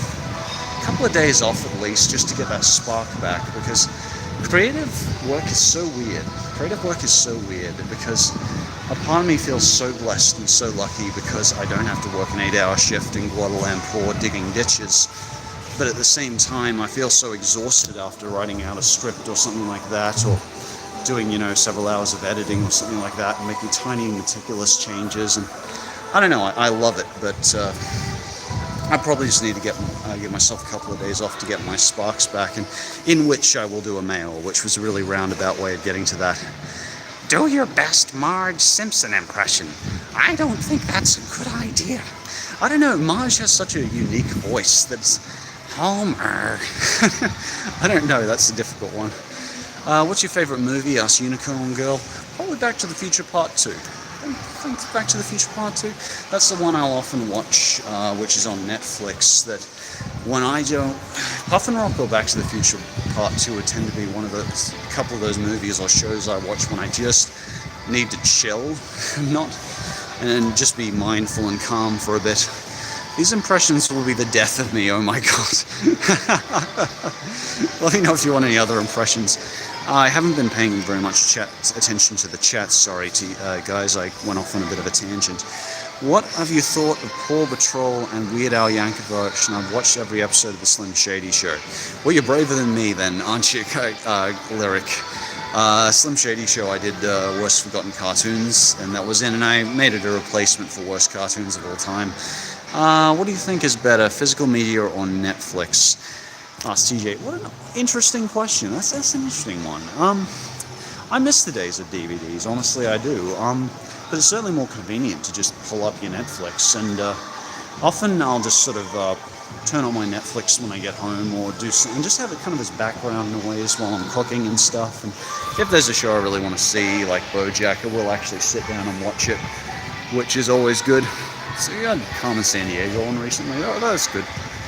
couple of days off at least just to get that spark back, because creative work is so weird. Because a part of me feels so blessed and so lucky because I don't have to work an 8-hour shift in Guadalajara digging ditches. But at the same time, I feel so exhausted after writing out a script or something like that, or doing, you know, several hours of editing or something like that, and making tiny meticulous changes. And I don't know, I love it, but I probably just need to give myself a couple of days off to get my sparks back, and in which I will do a mail, which was a really roundabout way of getting to that. Do your best Marge Simpson impression. I don't think that's a good idea. I don't know, Marge has such a unique voice that's Homer. I don't know, that's a difficult one. What's your favorite movie? Asked Unicorn Girl. Probably Back to the Future Part 2. I think Back to the Future Part 2. That's the one I'll often watch, which is on Netflix. That when I don't... Puff and Rock or Back to the Future Part 2 would tend to be one of those, a couple of those movies or shows I watch when I just need to chill, and just be mindful and calm for a bit. These impressions will be the death of me, oh my god. Let me know if you want any other impressions. I haven't been paying very much attention to the chat, sorry guys, I went off on a bit of a tangent. What have you thought of Paw Patrol and Weird Al Yankovic? And I've watched every episode of the Slim Shady Show. Well, you're braver than me then, aren't you, Lyric? Slim Shady Show, I did Worst Forgotten Cartoons, and that was in, and I made it a replacement for Worst Cartoons of All Time. What do you think is better, physical media or Netflix? TJ, what an interesting question. That's an interesting one. I miss the days of DVDs, honestly I do. But it's certainly more convenient to just pull up your Netflix, and often I'll just sort of turn on my Netflix when I get home, or do some, and just have it kind of as background noise while I'm cooking and stuff. And if there's a show I really want to see, like BoJack, I will actually sit down and watch it, which is always good. So you had Carmen Sandiego on recently. Oh, that's good.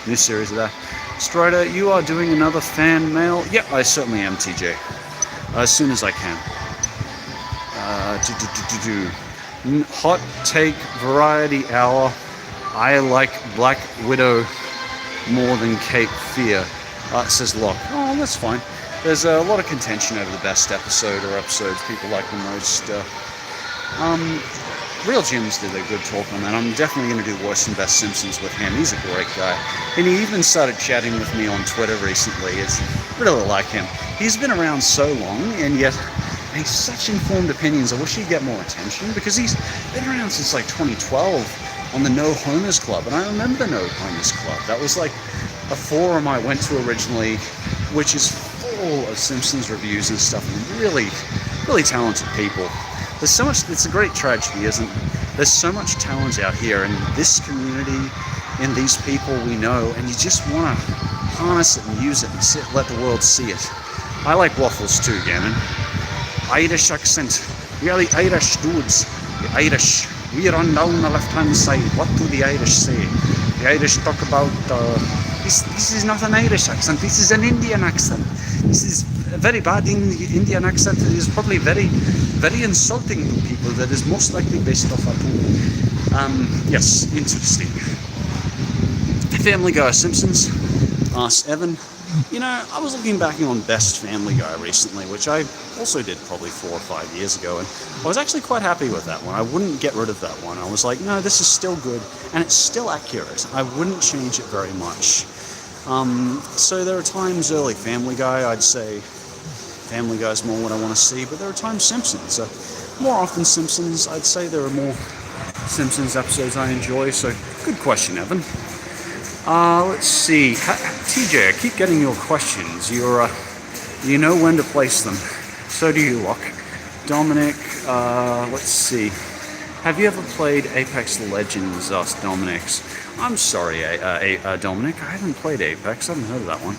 New series of that. Strider, you are doing another fan mail? Yep, I certainly am, TJ. As soon as I can. Hot take variety hour. I like Black Widow more than Cape Fear. Says Locke. Oh, that's fine. There's a lot of contention over the best episode or episodes people like the most. Real Jim's did a good talk on that. I'm definitely going to do Worst and Best Simpsons with him. He's a great guy. And he even started chatting with me on Twitter recently. It's really like him. He's been around so long, and yet he's such informed opinions. I wish he'd get more attention, because he's been around since like 2012 on the No Homers Club. And I remember the No Homers Club. That was like a forum I went to originally, which is full of Simpsons reviews and stuff, and really, really talented people. There's so much, it's a great tragedy, isn't it? There's so much talent out here in this community, in these people we know, and you just want to harness it and use it and let the world see it. I like waffles too, Gammon. Irish accent. We are the Irish dudes. The Irish. We are on down the left-hand side. What do the Irish say? The Irish talk about... This is not an Irish accent. This is an Indian accent. This is a very bad Indian accent. It is probably very, very insulting to people. That is most likely based off a pool. Yes, interesting. Family Guy Simpsons. Asked Evan. You know, I was looking back on Best Family Guy recently, which I also did probably 4 or 5 years ago, and I was actually quite happy with that one. I wouldn't get rid of that one. I was like, no, this is still good, and it's still accurate. I wouldn't change it very much. So there are times early Family Guy, I'd say Family Guy's more what I want to see, but there are times Simpsons. More often Simpsons, I'd say there are more Simpsons episodes I enjoy, so good question, Evan. Let's see. TJ, I keep getting your questions. You know when to place them. So do you, Locke. Dominic, let's see. Have you ever played Apex Legends? Asked Dominic. I'm sorry, Dominic. I haven't played Apex. I haven't heard of that one.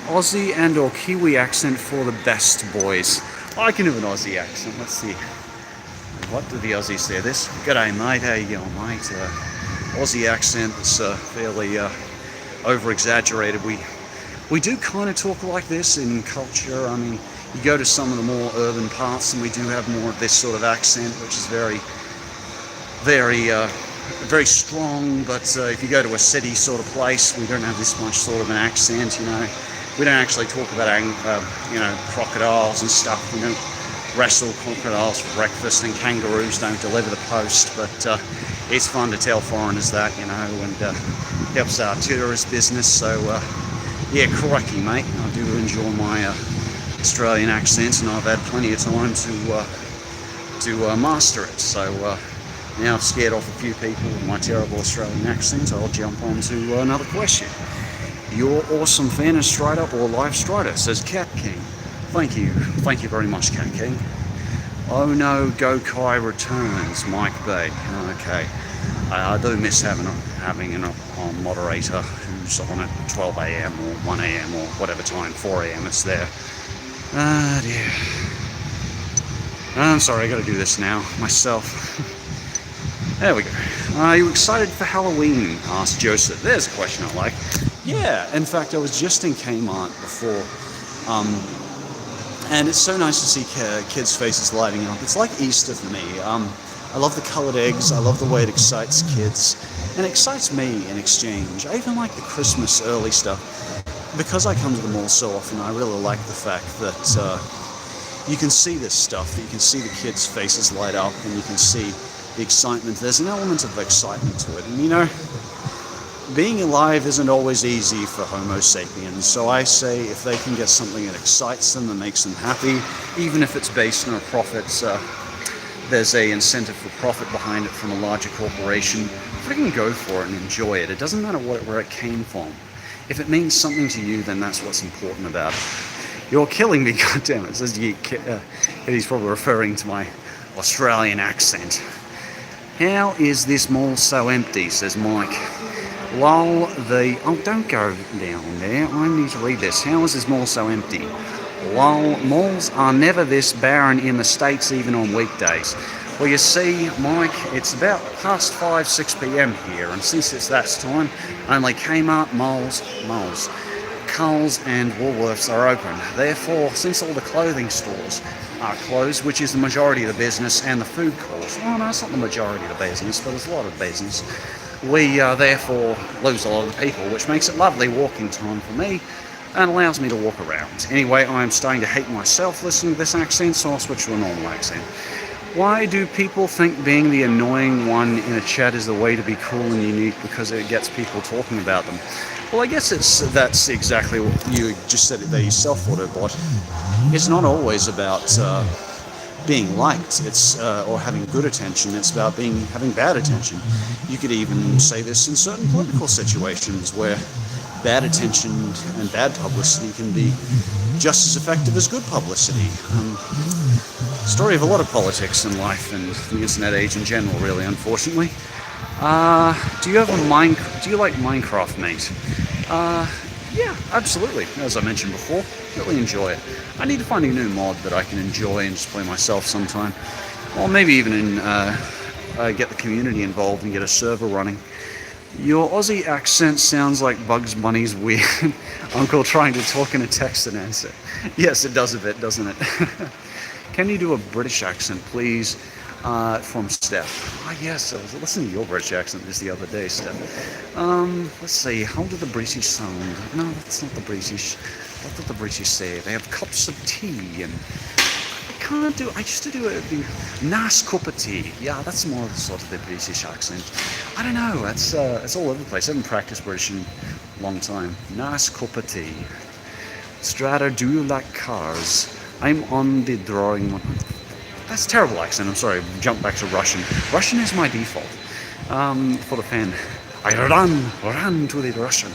Aussie and or Kiwi accent for the best boys. Oh, I can do an Aussie accent. Let's see. What do the Aussies say? This? G'day, mate. How you going, mate? Aussie accent is fairly over-exaggerated. We do kind of talk like this in culture. I mean, you go to some of the more urban parts and we do have more of this sort of accent, which is very, very strong. But if you go to a city sort of place, we don't have this much sort of an accent, you know. We don't actually talk about, crocodiles and stuff. We don't wrestle crocodiles for breakfast, and kangaroos don't deliver the post. But it's fun to tell foreigners that, you know, and helps our tourist business. So, yeah, crikey, mate. I do enjoy my Australian accent, and I've had plenty of time to master it. So now I've scared off a few people with my terrible Australian accent. I'll jump on to another question. Your awesome fan is Strider or Live Strider, says Cat King. Thank you very much, Cat King. Oh no, Go Kai returns, Mike Bay. Okay, I do miss having a moderator who's on at 12 a.m. or 1 a.m. or whatever time, 4 a.m. it's there. Ah dear. I'm sorry, I gotta do this now, myself. There we go. Are you excited for Halloween? Asked Joseph. There's a question I like. Yeah, in fact, I was just in Kmart before, and it's so nice to see kids' faces lighting up. It's like Easter for me. I love the colored eggs. I love the way it excites kids, and it excites me in exchange. I even like the Christmas early stuff. Because I come to the mall so often, I really like the fact that you can see this stuff, that you can see the kids' faces light up, and you can see the excitement. There's an element of excitement to it. And you know, being alive isn't always easy for Homo sapiens, so I say if they can get something that excites them, that makes them happy, even if it's based on a profit, there's a incentive for profit behind it from a larger corporation, freaking go for it and enjoy it. It doesn't matter where it came from. If it means something to you, then that's what's important about it. You're killing me, goddammit, says he's probably referring to my Australian accent. How is this mall so empty, says Mike. Lol, oh, don't go down there. I need to read this. How is this mall so empty? Lol, malls are never this barren in the States, even on weekdays. Well, you see, Mike, it's about past 6 p.m. here, and since it's that time, only Kmart, malls, Coles and Woolworths are open. Therefore, since all the clothing stores are closed, which is the majority of the business, and the food courts, oh no, it's not the majority of the business, but there's a lot of business, we therefore lose a lot of the people, which makes it lovely walking time for me and allows me to walk around. Anyway, I'm starting to hate myself listening to this accent, so I'll switch to a normal accent. Why do people think being the annoying one in a chat is the way to be cool and unique because it gets people talking about them? Well, I guess that's exactly what you just said it there yourself, Autobot. It's not always about being liked, or having good attention. It's about having bad attention. You could even say this in certain political situations where bad attention and bad publicity can be just as effective as good publicity. Story of a lot of politics in life and the internet age in general, really, unfortunately. Do you like Minecraft, mate? Yeah, absolutely. As I mentioned before, really enjoy it. I need to find a new mod that I can enjoy and just play myself sometime. Or maybe even get the community involved and get a server running. Your Aussie accent sounds like Bugs Bunny's weird uncle trying to talk in a text and answer. Yes, it does a bit, doesn't it? Can you do a British accent, please, from Steph? Ah, yes, I was listening to your British accent just the other day, Steph. Let's see, how do the British sound? No, that's not the British. What do the British say? They have cups of tea, and I used to do a nice cup of tea. Yeah, that's more sort of the British accent. I don't know, it's all over the place. I haven't practiced British in a long time. Nice cup of tea. Strata, do you like cars? I'm on the drawing. That's a terrible accent, I'm sorry. Jump back to Russian. Russian is my default. For the fan. I ran to the Russian.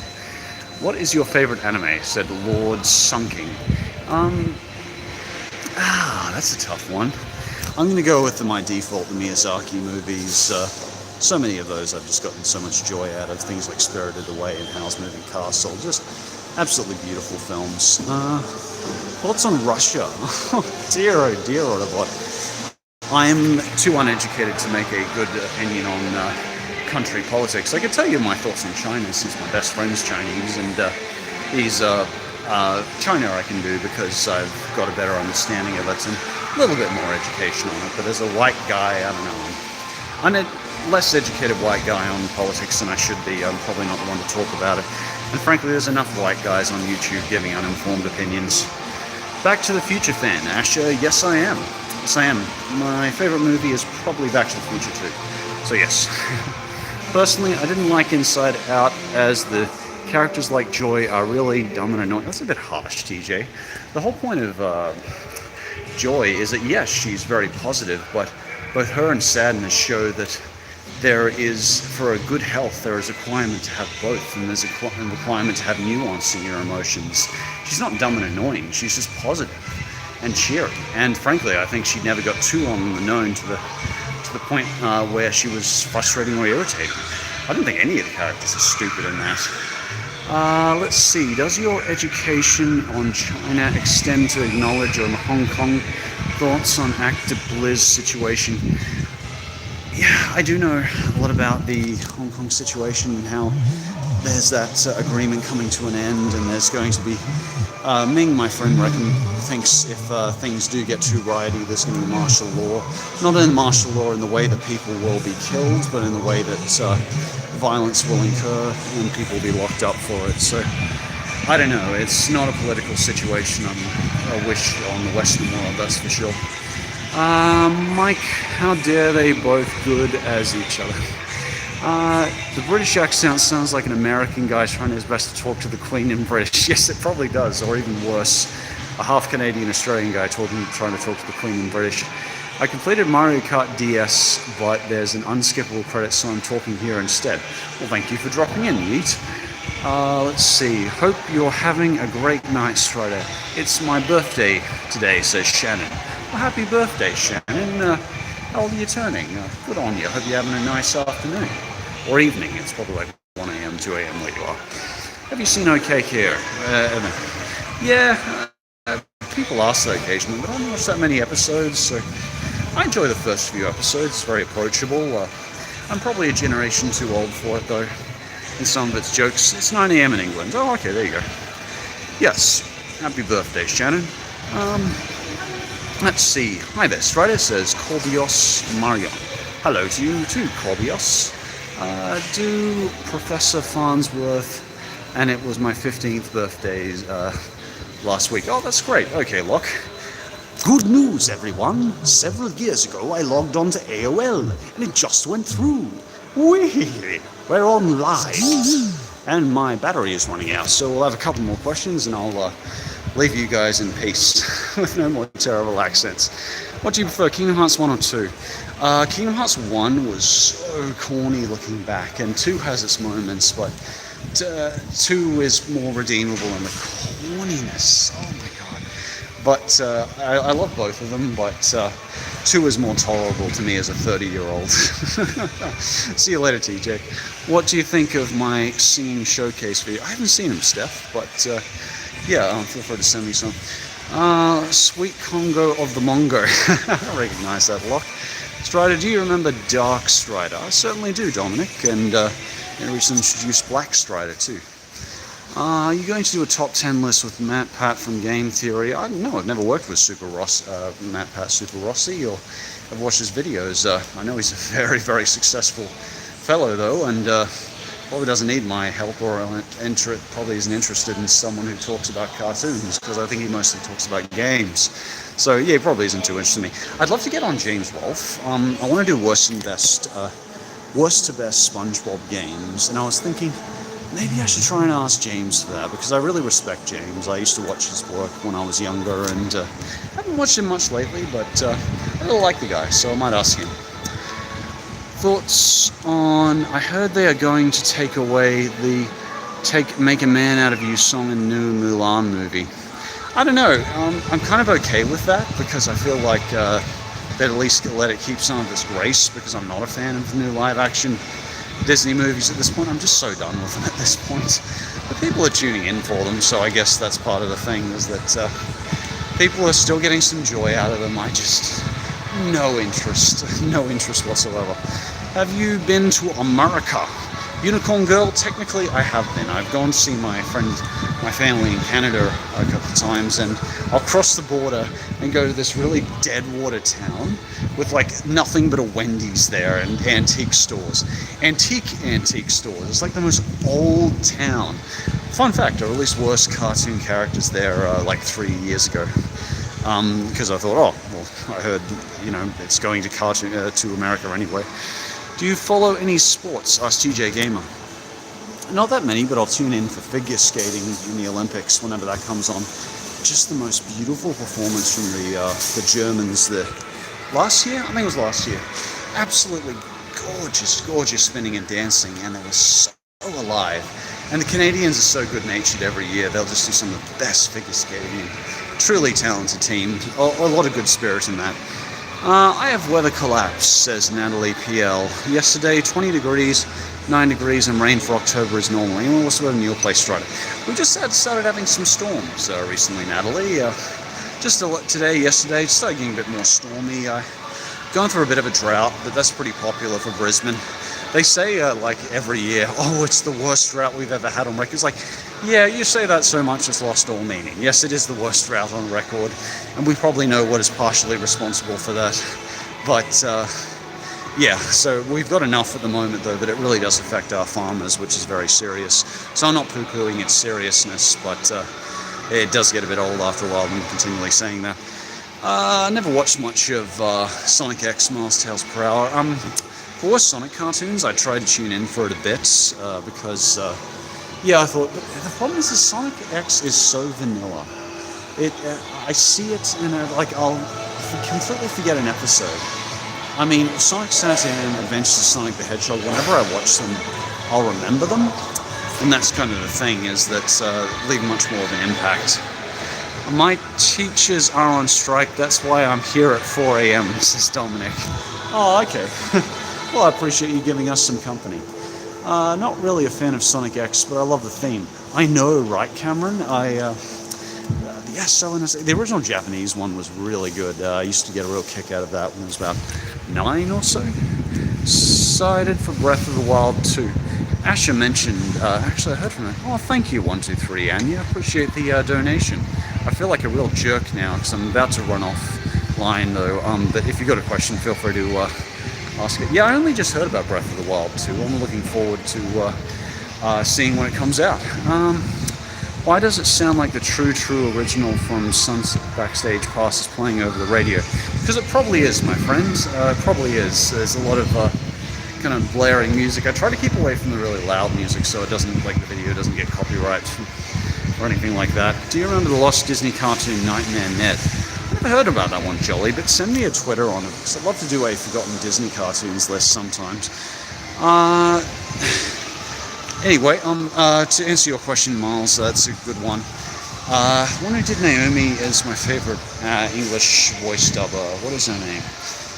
What is your favorite anime? Said Lord Sunking. That's a tough one. I'm going to go with my default, the Miyazaki movies. So many of those I've just gotten so much joy out of. Things like Spirited Away and Howl's Moving Castle. Just absolutely beautiful films. Thoughts on Russia? Dear, oh dear, what? I'm too uneducated to make a good opinion on country politics. I could tell you my thoughts on China since my best friend's Chinese, and China I can do because I've got a better understanding of it and a little bit more education on it. But as a white guy, I don't know. I'm a less educated white guy on politics than I should be. I'm probably not the one to talk about it. And frankly, there's enough white guys on YouTube giving uninformed opinions. Back to the Future fan, Asher. Yes, I am. Yes, I am. My favorite movie is probably Back to the Future 2. So yes. Personally, I didn't like Inside Out as the characters like Joy are really dumb and annoying. That's a bit harsh, TJ. The whole point of Joy is that, yes, she's very positive, but both her and Sadness show that there is, for a good health, there is a requirement to have both, and there's a requirement to have nuance in your emotions. She's not dumb and annoying, she's just positive and cheery. And frankly, I think she never got too on the known to the point where she was frustrating or irritating. I don't think any of the characters are stupid in that. Let's see, does your education on China extend to acknowledge on Hong Kong? Thoughts on Actor Blizz situation? Yeah, I do know a lot about the Hong Kong situation and how there's that agreement coming to an end, and there's going to be Ming, my friend, thinks if things do get too rioty, there's going to be martial law. Not in martial law in the way that people will be killed, but in the way that violence will incur and people will be locked up for it. So I don't know. It's not a political situation. I wish on the Western world, that's for sure. Mike, how dare they both good as each other? The British accent sounds like an American guy trying his best to talk to the Queen in British. Yes, it probably does, or even worse, a half Canadian Australian guy trying to talk to the Queen in British. I completed Mario Kart DS, but there's an unskippable credit, so I'm talking here instead. Well, thank you for dropping in, Yeet. Let's see. Hope you're having a great night, Strider. It's my birthday today, says Shannon. Well, happy birthday, Shannon. How old are you turning? Good on you. Hope you're having a nice afternoon. Or evening. It's probably like 1 a.m., 2 a.m. where you are. Have you seen OK here? Yeah, people ask that occasionally, but I haven't watched that many episodes, so I enjoy the first few episodes. It's very approachable. I'm probably a generation too old for it, though. And some of its jokes. It's 9 a.m. in England. Oh, okay, there you go. Yes, happy birthday, Shannon. Let's see. Hi there, Strider, says Corbios Marion. Hello to you too, Corbios. Do Professor Farnsworth, and it was my 15th birthday last week. Oh, that's great. Okay, Locke. Good news, everyone. Several years ago, I logged on to AOL, and it just went through. Whee! We're on live. And my battery is running out, so we'll have a couple more questions, and I'll leave you guys in peace with no more terrible accents. What do you prefer, Kingdom Hearts 1 or 2? Kingdom Hearts 1 was so corny looking back, and 2 has its moments, but 2 is more redeemable in the corniness. Oh my god. But I love both of them, but 2 is more tolerable to me as a 30-year-old. See you later, TJ. What do you think of my singing showcase video? I haven't seen him, Steph, but yeah, feel free to send me some. Sweet Congo of the Mongo. I recognize that lock. Strider, do you remember Dark Strider? I certainly do, Dominic, and recently introduced Black Strider too. Are you going to do a top 10 list with Matt Pat from Game Theory? I don't know, I've never worked with Matt Pat Super Rossi, or I've watched his videos. I know he's a very, very successful fellow though, and probably doesn't need my help, or probably isn't interested in someone who talks about cartoons, because I think he mostly talks about games. So yeah, he probably isn't too interested in me. I'd love to get on James Rolfe. I want to do worst to best SpongeBob games, and I was thinking maybe I should try and ask James for that, because I really respect James. I used to watch his work when I was younger, and I haven't watched him much lately, but I really like the guy, so I might ask him. Thoughts on, I heard they are going to take away the Make a Man Out of You song in the new Mulan movie. I don't know, I'm kind of okay with that, because I feel like they'd at least let it keep some of its grace, because I'm not a fan of the new live action Disney movies at this point. I'm just so done with them at this point. But people are tuning in for them, so I guess that's part of the thing, is that people are still getting some joy out of them. I just, no interest whatsoever. Have you been to America? Unicorn Girl, technically I have been. I've gone to see my family in Canada a couple of times, and I'll cross the border and go to this really dead water town with like nothing but a Wendy's there and antique stores. Antique stores. It's like the most old town. Fun fact, I released worst cartoon characters there like 3 years ago. Because I thought, oh, well, I heard, it's going to America anyway. Do you follow any sports? Asked TJ Gamer. Not that many, but I'll tune in for figure skating in the Olympics whenever that comes on. Just the most beautiful performance from the Germans last year. I think it was last year. Absolutely gorgeous spinning and dancing, and they were so alive. And the Canadians are so good-natured every year. They'll just do some of the best figure skating. Truly talented team. A lot of good spirit in that. I have weather collapse, says Natalie PL. Yesterday, 20 degrees, 9 degrees, and rain for October is normal. Anyone what's the weather in your place, Strider? We just started having some storms recently, Natalie. Just today, yesterday, it started getting a bit more stormy. Going through a bit of a drought, but that's pretty popular for Brisbane. They say, like every year, oh, it's the worst drought we've ever had on record. It's like, yeah, you say that so much it's lost all meaning. Yes, it is the worst drought on record, and we probably know what is partially responsible for that. But, yeah, so we've got enough at the moment, though, that it really does affect our farmers, which is very serious. So I'm not poo-pooing its seriousness, but it does get a bit old after a while, I'm continually saying that. I never watched much of Sonic X Miles Tales Per Hour. For Sonic cartoons, I tried to tune in for it a bit because, yeah, I thought, but the problem is that Sonic X is so vanilla. I see it and I'll completely forget an episode. I mean, Sonic Saturn and Adventures of Sonic the Hedgehog, whenever I watch them, I'll remember them. And that's kind of the thing, is that leave much more of an impact. My teachers are on strike, that's why I'm here at 4 a.m, says Dominic. Oh, okay. Well, I appreciate you giving us some company. Not really a fan of Sonic X, but I love the theme. I know, right, Cameron? The original Japanese one was really good. I used to get a real kick out of that when I was about 9 or so. Excited for Breath of the Wild 2. Asher mentioned, actually I heard from her, oh, thank you, 123, Anya. Appreciate the donation. I feel like a real jerk now because I'm about to run offline though. But if you've got a question, feel free to ask it. Yeah, I only just heard about Breath of the Wild 2. I'm looking forward to seeing when it comes out. Why does it sound like the true original from Sunset Backstage Pass is playing over the radio? Because it probably is, my friends. It probably is. There's a lot of kind of blaring music. I try to keep away from the really loud music so it doesn't, like, the video doesn't get copyright or anything like that. Do you remember the lost Disney cartoon Nightmare Ned? I never heard about that one, Jolly, but send me a Twitter on it, because I'd love to do a Forgotten Disney Cartoons list sometimes. Anyway, to answer your question, Miles, that's a good one. One who did Naomi is my favorite English voice dubber. What is her name?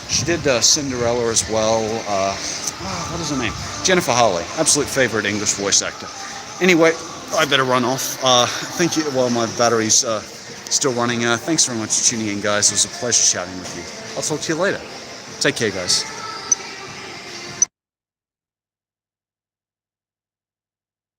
She did Cinderella as well. What is her name? Jennifer Harley. Absolute favorite English voice actor. Anyway, I better run off. Thank you. Well, my battery's still running. Thanks very much for tuning in, guys. It was a pleasure chatting with you. I'll talk to you later. Take care, guys.